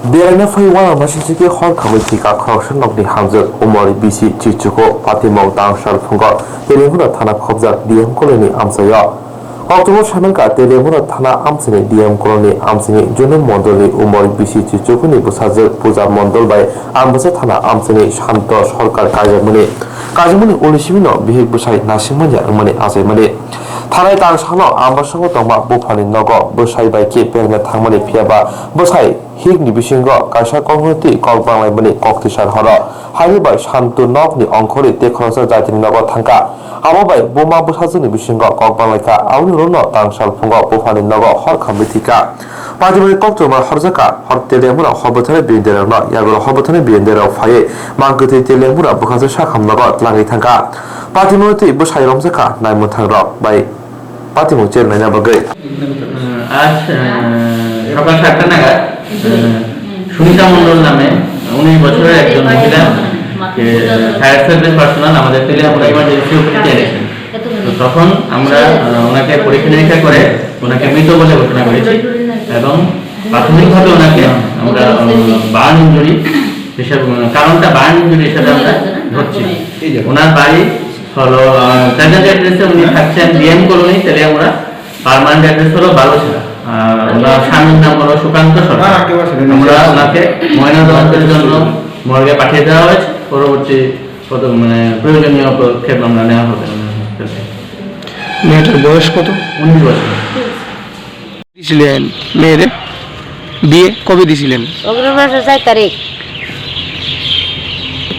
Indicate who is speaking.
Speaker 1: बेरायनो फैवाना मासिके हर खमिटिका खरसनकनि हामजो उमरि बिसि चिचुको पातिमौ दांसाल फुंग तेलेंगुना थाना खबजा डीएम कॉलोनी आमसाया अक्टोबर सानका तेलेंगुना थाना आमसिनि डीएम कॉलोनी आमसिनि जुनु मंडलनि उमरि बिसि चिचुकुनि बुसाजो पूजा मंडल बाय आमबसे थाना आमसिनि शांत सरकार काजमनि उलिसिमिनो बिहि बुसाई नासिमनि आंमनि आजायमनि थानाय दांसानो आमबसंग दंबा बुफानि नग बुसाई बायके पेरने थांमनि फियाबा बुसाई हिगनि बिसिंग कायसा कमिउनिटी कल बांलायमनि कक्तिसार हर हायबाय शांतु नगनि अंखरि तेखनसा जातिनि नग थांका आमबाय बोमा बुसाजोनि बिसिंग कक बांलायका आवनि रोन दांसाल फुंग बुफानि नग हर खमिटिका पाजिमनि कक्तमा हरजाका हर तेलेमुना हबथने बिन्देरावना यागुर हबथने बिन्देराव फाये मांगति तेलेमुना बुखाजो साखाम नग लाङै थांका पाजिमनि बुसाई रमजाका नायमु थांर बाय पातिमु चेयरम्यान बागै
Speaker 2: आज সকাল 7টা নাগাদ সুনিতা মণ্ডল নামে 19 বছরের একজন মহিলা ফায়ার সার্ভিস পার্সোনাল আমাদের তেলেঙ্গানা ইমার্জেন্সি অফিসে এনেছেন। তো তখন আমরা ওনাকে পরীক্ষা নিরীক্ষা করে ওনাকে মৃত বলে ঘোষণা করেছি এবং প্রাথমিকভাবে ওনাকে আমরা বার্ন ইনজুরি হিসাবে কারণটা বার্ন ইনজুরি হিসাবে আমরা ধরছি। ওনার বাড়ি হলো প্রেজেন্ট অ্যাড্রেসে উনি থাকছেন DM colony Telangana, permanent address হলো বারোছিড়া। ওনার স্বামীর নাম হলো সুকান্ত সরকার। আমরা ওনাকে ময়নাতদন্তের জন্য মর্গে পাঠিয়ে দেওয়া হয়েছে। পরবর্তী প্রয়োজনীয় পদক্ষেপ আমরা নেওয়া হবে।
Speaker 3: মেয়েটার বয়স কত?
Speaker 2: 19 বছর।
Speaker 3: দিয়েছিলেন মেয়েদের বিয়ে কবে দিয়েছিলেন?
Speaker 4: অগ্রভাষা 4 তারিখ।